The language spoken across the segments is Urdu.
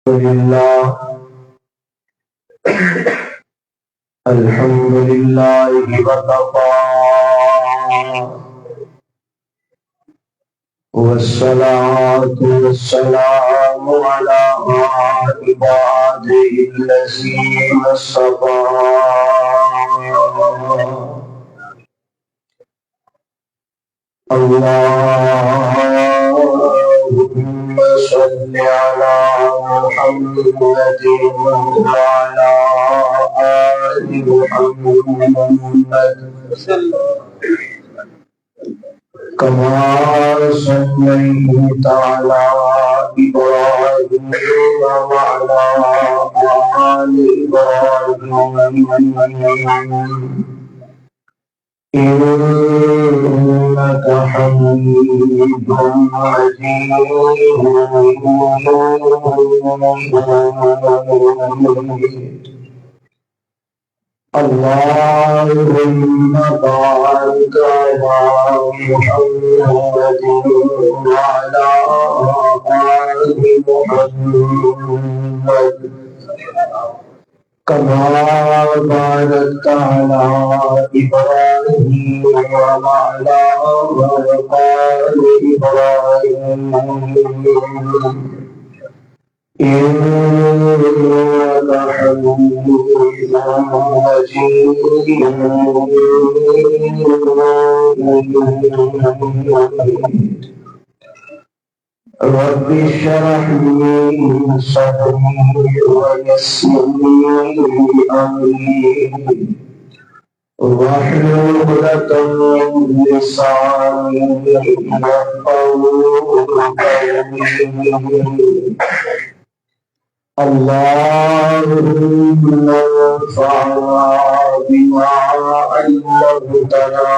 لله الحمد لله وكفى والصلاة والسلام على عباده الذين اصطفى اللهم صل على محمد وعلى آل محمد كما صليت على إبراهيم وعلى آل إبراهيم إنك حميد مجيد اللهم بارك على محمد وعلى آل محمد كما باركت على إبراهيم وعلى آل إبراهيم إنك حميد مجيد رب اشرح لي صدري ويسر لي أمري واحلل عقدة من لساني يفقهوا قولي اللهم انفعنا بما علمتنا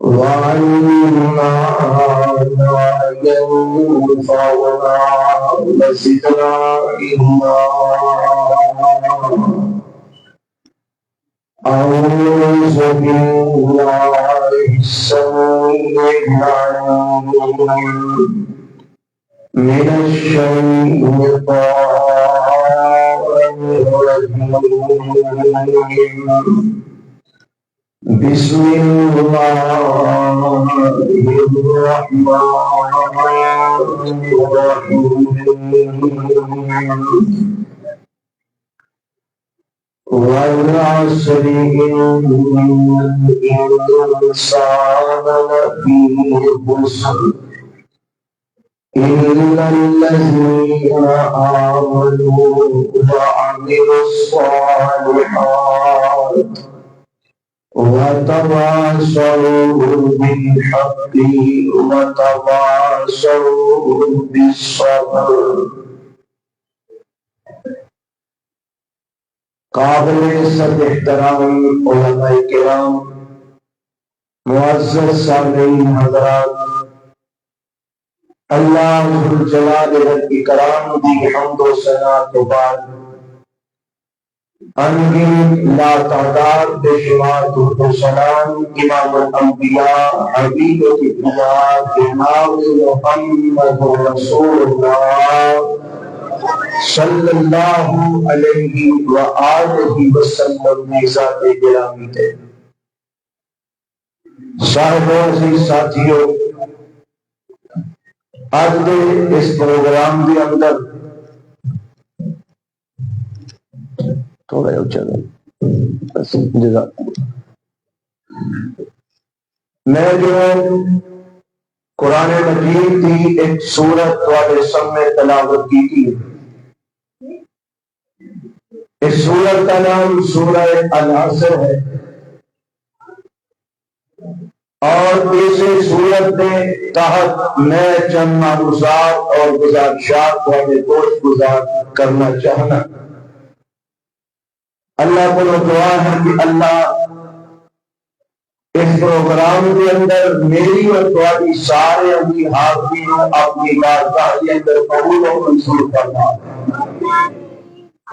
وعلمنا ما ينفعنا وزدنا علما أعوذ بالله السميع العليم من الشيطان الرجيم بسم الله الرحمن الرحيم والعصر إن الإنسان لفي خسر إلا الذين آمنوا وعملوا الصالحات وتواصوا بالحق وتواصوا بالصبر. قابل عزت احترام علماء کرام، معزز سامعین حضرات، اللہ ذوالجلال والاکرام دی حمد و ثنا کے بعد انگن لا تعداد بے شمار درود و سلام امام الانبیاء حبیب الانبیاء جناب محمد رسول اللہ صلی اللہ علیہ وآلہ وسلم نے ذات گرامی تھے. صاحبوں عزیز ساتھیوں، آج دے اس پروگرام کے اندر تھوڑا اچھا میں جو قرآن مجید کی ایک سورت والے سامنے تلاوت کی تھی. اس سورت کا نام سورہ العصر ہے اور اس سورت کے تحت میں چند معروضات اور گزارشات والے گوشت گزار کرنا چاہنا. اللہ کو دعا ہے کہ اللہ اس پروگرام کے اندر میری اور تمہاری سارے اپنی حاضرینوں اپنی بارگاہ کے اندر قبول و منظور کرنا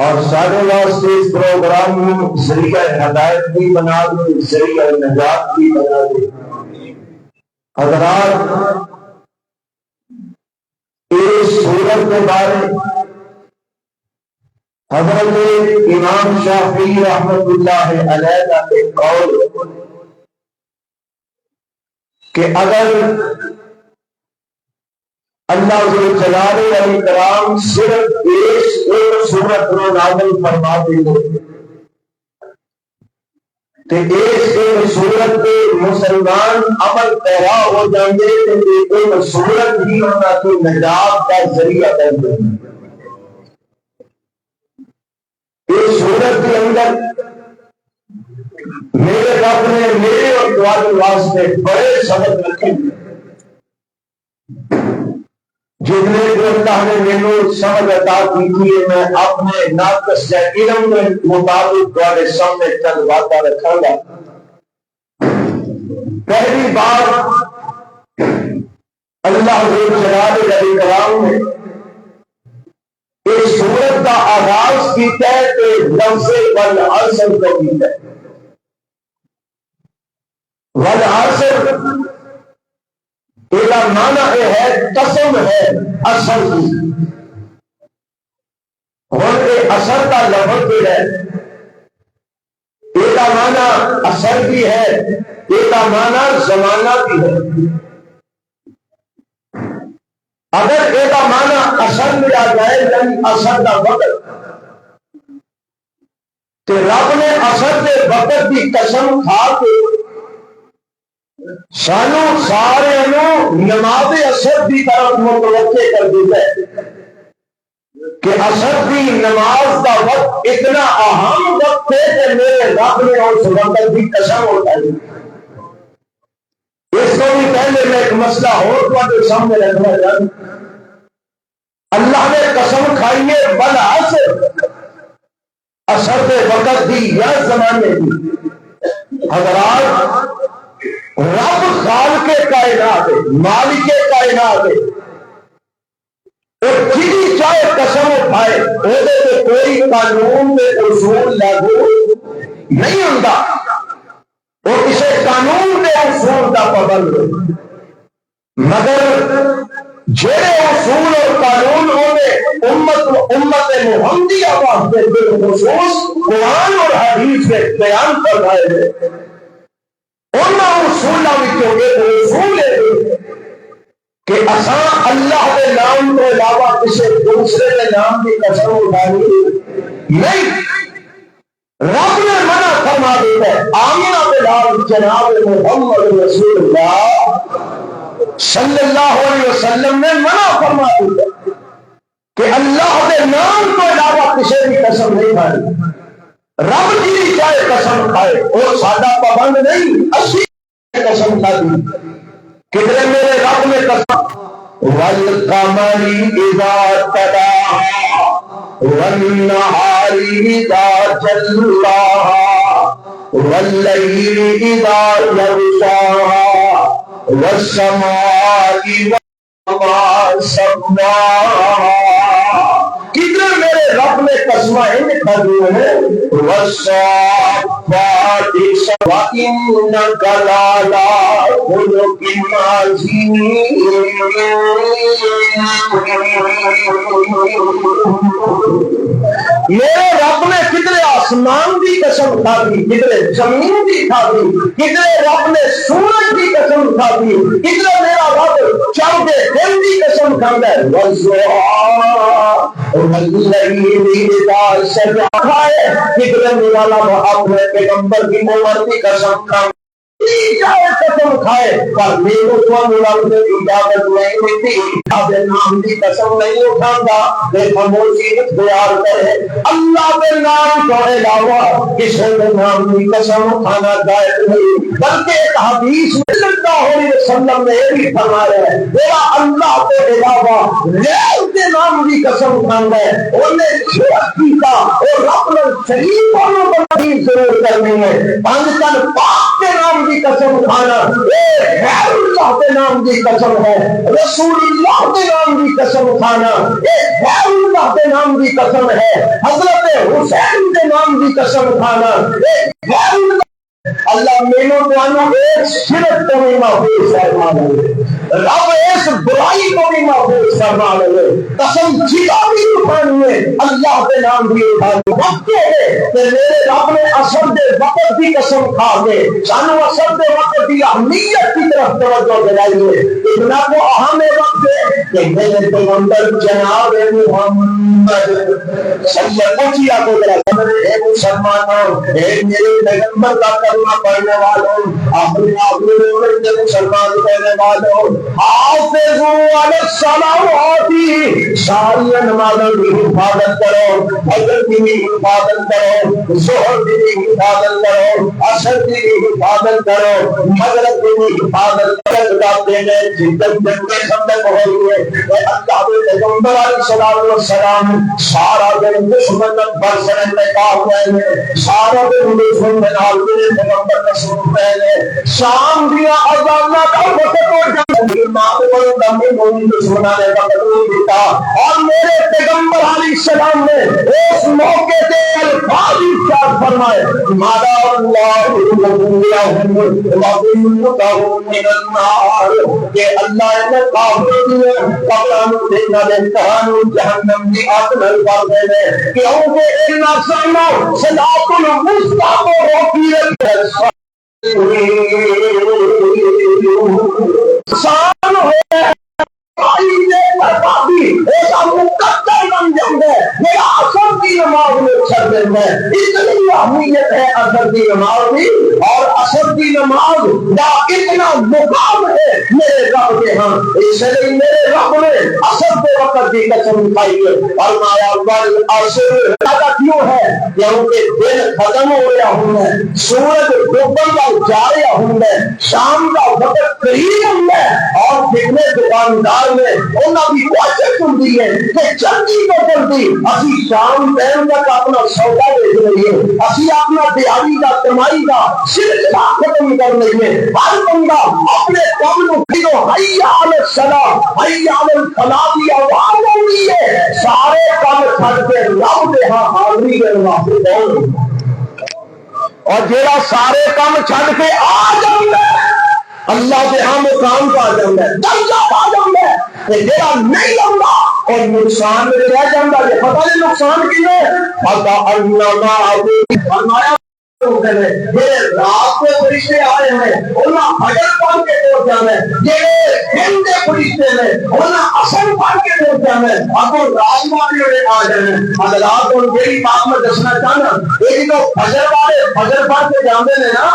اور سارے واسطے اس پروگرام میں ذریعہ ہدایت بھی بنا دے، ذریعہ نجات بھی بنا دے. حضرات، اس صورت کے بارے حضرت امام شافعی رحمۃ اللہ علیہ کا ایک قول کہ اگر اللہ جلال کرام صرف ایک صورت میں نازل فرما دیں کہ ایک صورت کے مسلمان عمل پیرا ہو جائیں گے کہ ایک صورت ہی ہونا کی نجات کا ذریعہ بن جائے گی۔ اس صورت کے اندر میرے رب نے میرے اور تمہارے واسطے بڑے سبق رکھے جتنے جو اللہ نے میرے سمجھ عطا کی تھی میں اپنے ناقص علم کے مطابق تمہارے سامنے چند باتیں رکھوں گا۔ پہلی بات، اللہ جلال کرام نے اس سورت کا آغاز کیتا ہے کہ لفظ والعصر کو کیتا ہے۔ والعصر ایک معنی ہے قسم ہے اصل کی، اور اثر کا لفظ بھی ہے، ایک معنی اثر بھی ہے، ایک معنی زمانہ بھی ہے۔ اگر ایک معنی اثر میں آ جائے یعنی اثر کا وقت، تو رب نے اثر کے وقت کی قسم کھا کے سانو سارے نماز اثر کی طرف متوجہ کر دیتا ہے کہ اثر کی نماز کا وقت اتنا اہم وقت ہے کہ میرے رب نے اس وقت کی قسم اٹھائی۔ اس کو بھی پہلے میں ایک مسئلہ ہو تمہارے سامنے رکھنا چاہوں۔ اللہ نے قسم کھائی ہے بالعصر، اثر کے وقت دی یا زمانے کی۔ حضرات، رب خالق کائنات ہے، مالک کائنات ہے، اور جی چاہے قسم اٹھائے وہ کوئی قانون میں اصول لاگو نہیں ہوتا، وہ کسی قانون کے اصول کا پابند ہے، مگر جڑے اصول اور قانون ہونے امت محمدیہ واسطے بالخصوص قرآن اور حدیث میں بیان کر رہے ہیں، انہوں اصولوں میں اصول ہے کہ اساں اللہ کے نام کے علاوہ کسی دوسرے کے نام کی قسم اٹھانی نہیں۔ رب نے منع فرما دیتا ہے، آمنہ بلال جناب محمد رسول اللہ صلی اللہ علیہ وسلم نے منع فرما دیتا ہے کہ اللہ کے نام کے علاوہ کسی کی قسم نہیں کھانی۔ رب جی چاہے قسم کھائے اور سادہ پابند نہیں، اسی قسم کھا دی۔ کتنے میرے رب نے قسم والقمر اذا تلاها والنهار اذا جلاها والليل اذا يغشاها والسماء وما سواها۔ کتنے میرے رب نے قسمیں ان کھڑی ہیں، والصافات وإنك لعلى خلق عظيم۔ میرے رب نے کتنے آسمان کی قسم کھا دی، کتنے زمین کی کھا دی، کتنے رب نے سورج کی قسم کھا دی، کتنے میرا رب چاہتے دل کی قسم کھاتا ہے۔ کتنے میرا رب اپنے پیغمبر کی عمر کی قسم کھا چاہے قسم کھائے پر میرے کو رب نے اجازت نہیں دیتی، اپنے نام کی قسم نہیں اٹھاتا، بے خاموشی اختیار کرے۔ اللہ کے نام کے علاوہ کسی کے نام کی قسم اٹھانا جائز نہیں، بلکہ ایک حدیث میں صلی اللہ علیہ وسلم نے یہ بھی فرمایا ہے، میرا اللہ کے علاوہ غیر کے نام کی قسم اٹھانا ہے، انہیں شرک کیتا اور رب نے شریف والوں کو تکلیف ضرور کرنی ہے۔ پانچ تن پاک کے نام کی قسم کھانا غیر اللہ کے نام کی قسم ہے، رسول اللہ کے نام کی قسم کھانا غیر اللہ کے نام کی قسم ہے، حضرت حسین کے نام کی قسم کھانا غیر اللہ اللہ مینو تو ایک شرک کو بھی محفوظ فرما لے، رب اس برائی کو بھی محفوظ فرما لے، قسم جتا بھی اٹھانی ہے اللہ کے نام بھی اٹھانی وقت ہے کہ میرے رب نے اصل دے وقت کی قسم کھا کے سانو اصل دے وقت کی اہمیت کی طرف توجہ دلائی ہے، اتنا کو اہم وقت ہے کہ میرے پیغمبر جناب محمد صلی اللہ علیہ وسلم اے مسلمانوں، اے میرے پیغمبر کا کلمہ پڑھنے والوں، اپنے آپ میں مسلمان کہنے والوں، حافظوا علی الصلوات، ساری نمازوں کی حفاظت کرو، فجر کی بھی حفاظت کرو، ظہر کی بھی حفاظت کرو، عصر کی بھی حفاظت کرو، مغرب کی بھی حفاظت کرو، جاتے ہیں جتنے جنگیں خندق ہو رہی ہے، اے اللہ کے پیغمبر علیہ السلام سارا دن دشمن پر سے انتقام رہے، سارا دن دشمن بنال کے پیغمبر رسول رہے، شام دیا اذانہ کا وقت ہو جائے ماں کو دمی مومن دشمنہ نے وقت نہیں دیتا، اور میرے پیغمبر علیہ السلام نے اس موقع سے الفاظ ارشاد فرمائے مادا اللہ لہم وَإِنَّهُمْ مِنَ النَّارِ کہ اللہ نے کافروں نے قبرانو دیکھنا دے کہانو جہنم کی آگ میں کر دے دے کیونکہ ان افسانوں صداق المستا کو روکی رکھے سان ہوئے ایسا مقدر بن جاتا ہے میرا اثر کی نماز میں چھڑ دیتا ہے، اتنی اہمیت ہے اثر کی نماز بھی، اور اثر کی نماز کا اتنا مقام ہے میرے رب کے ہاں، اس لیے میرے رب نے اثر کے وقت کی قسم کھائی ہے، فرمایا والعصر ایسا کیوں ہے کیونکہ دن ختم ہو رہا ہوں ہے، سورج ڈوبن کا جا رہا ہوں ہے، شام کا وقت قریب ہوں ہے، اور جتنے دکاندار نے انہوں کی کوشش ہوتی ہے کہ جلدی تو جلدی اسی شام ٹائم تک اپنا سودا بیچ رہی ہے، اسی اپنا دیہی کا کمائی کا سلسلہ ختم کر رہی ہے، ہر بندہ اپنے کام کو پھرو حی علی الصلاۃ حی علی الفلاح کی آواز ہو رہی ہے، سارے کام چھڑ کے رب دے ہاں حاضری کرنے واسطے دوڑ، اور جیڑا سارے کام چھڑ کے آ جاتا ہے اللہ کے ہاں مقام پا جاتا ہے، درجہ پا جاتا ہے، کہ جیڑا نہیں آتا اور نقصان میں رہ جاتا ہے، پتہ نہیں نقصان کی ہے پتہ انما فرمایا میرے رات کے فرشتے آئے ہیں انہاں فجر پڑھ کے پہنچ جانا ہے، یہ دن کے فرشتے نے انہاں عصر پڑھ کے پہنچ جانا ہے، اب وہ رات والے آ جانے ہیں، حضرات کو میری بات میں دسنا چاہنا ایک تو فجر والے فجر پڑھ کے جاندے ہیں نا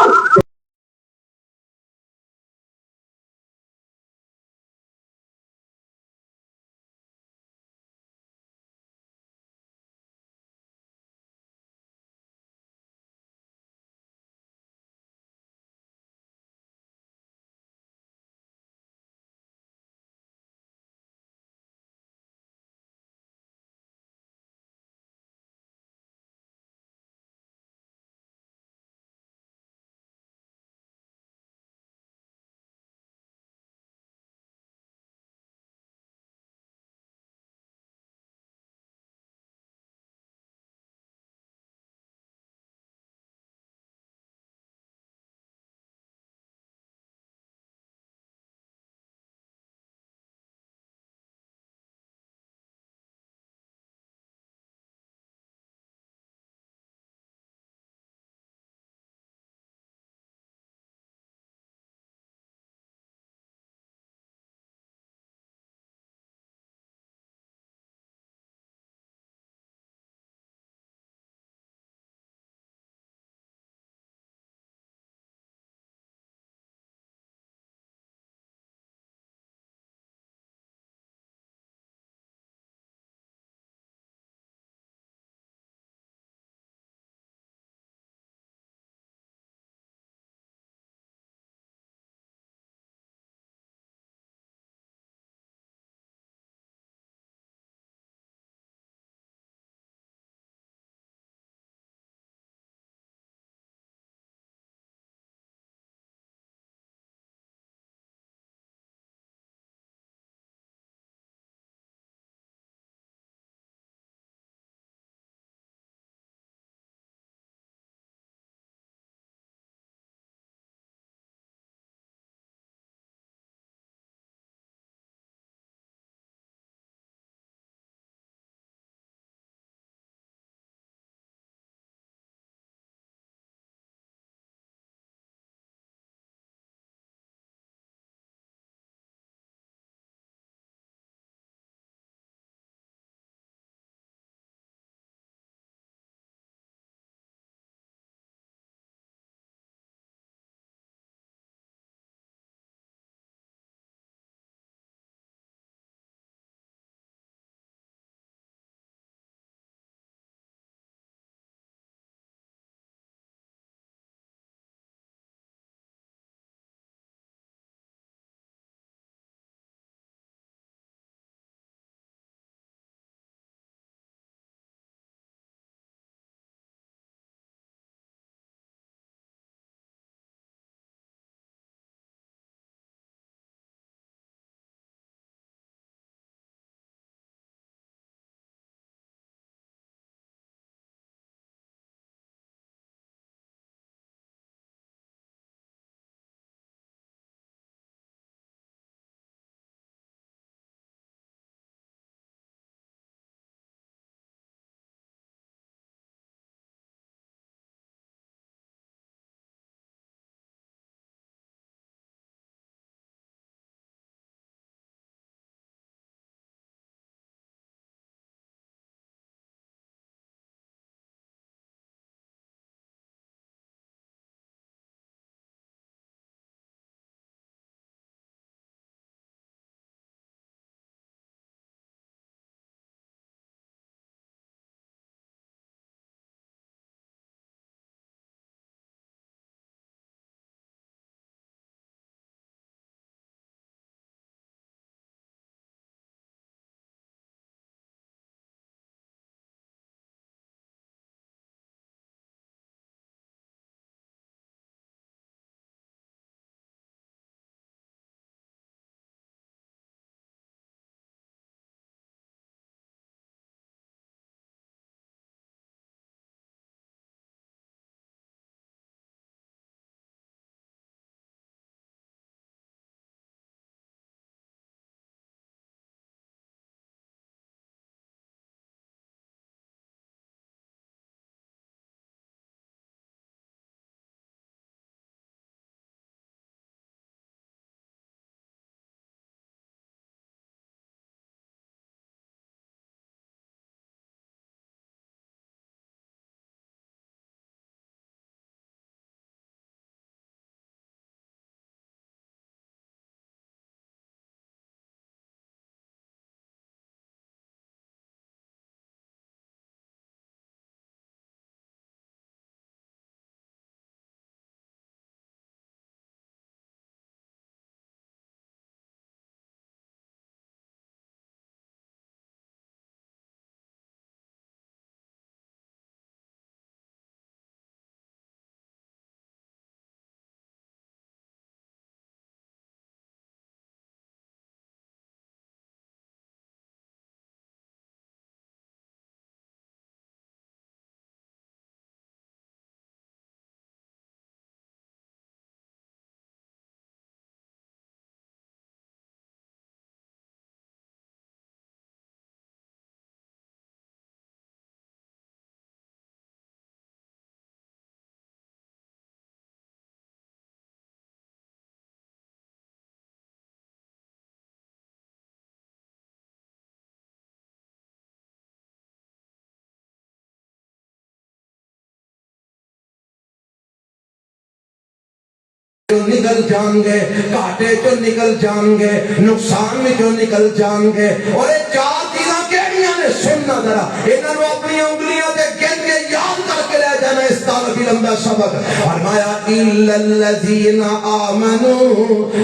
جو نکل جان گے، گھاٹے جو نکل جان گے، نقصان میں جو نکل جان گے. اور یہ چار چیزاں کیڑیاں نے؟ سننا ذرا، انہاں نوں اپنی انگلیاں تے گن کے یاد کر کے لے جانا. اس طالب علم دا سبق فرمایا الا الذین آمنوا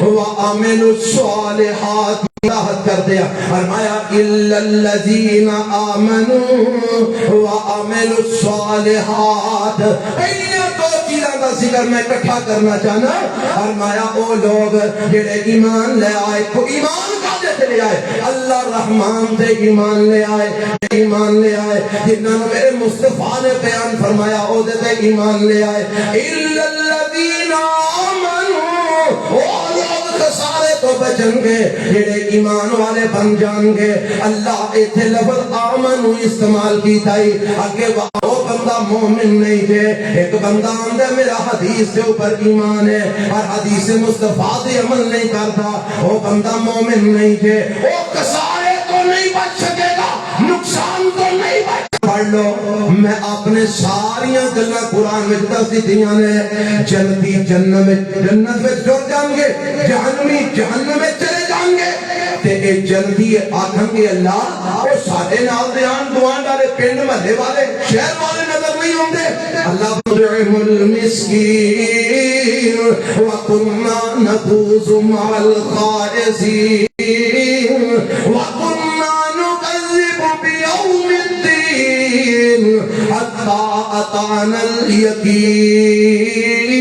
وعملوا الصالحات. کر دیا فرمایا الا الذین آمنوا وعملوا الصالحات. دو چیزاں کا ذکر میں اکٹھا کرنا چاہنا. فرمایا او لوگ جڑے ایمان لے آئے. ایمان کہتے لے آئے؟ اللہ رحمان سے ایمان لے آئے. ایمان لے آئے جنہوں نے میرے مصطفیٰ نے بیان فرمایا او دے ایمان لے آئے. الا الذین آمنوا، او لوگ خسارے تو بچن گے جڑے ایمان والے بن جان گے. اللہ ایتھے لفظ آمن استعمال کیتا ہی اگے وہ بندہ مومن نہیں تھے. ایک بندہ آندا میرا حدیث کے اوپر ایمان ہے اور حدیث مصطفیٰ سے عمل نہیں کرتا، وہ بندہ مومن نہیں تھے. وہ کسارے تو نہیں بچ سکے گا، نقصان تو نہیں بچ. پڑھ لو، میں اپنے ساریاں گلاں قرآن میں دس دیتیاں نے. جنتی جنت میں جڑ جان گے، جہنمی جہنم میں چلے جان گے. تے اے جنتی آکھن گے اللہ او ساڈے نال دیان دوان والے پنڈ محلے والے شہر والے نظر نہیں ہوندے. اللہ طعم المسکین وَكُنَّا نَخُوضُ مَعَ الْخَائِضِينَ وَكُنَّا نُكَذِّبُ بِيَوْمِ الدِّينِ حَتَّى أَتَانَا الْيَقِينُ.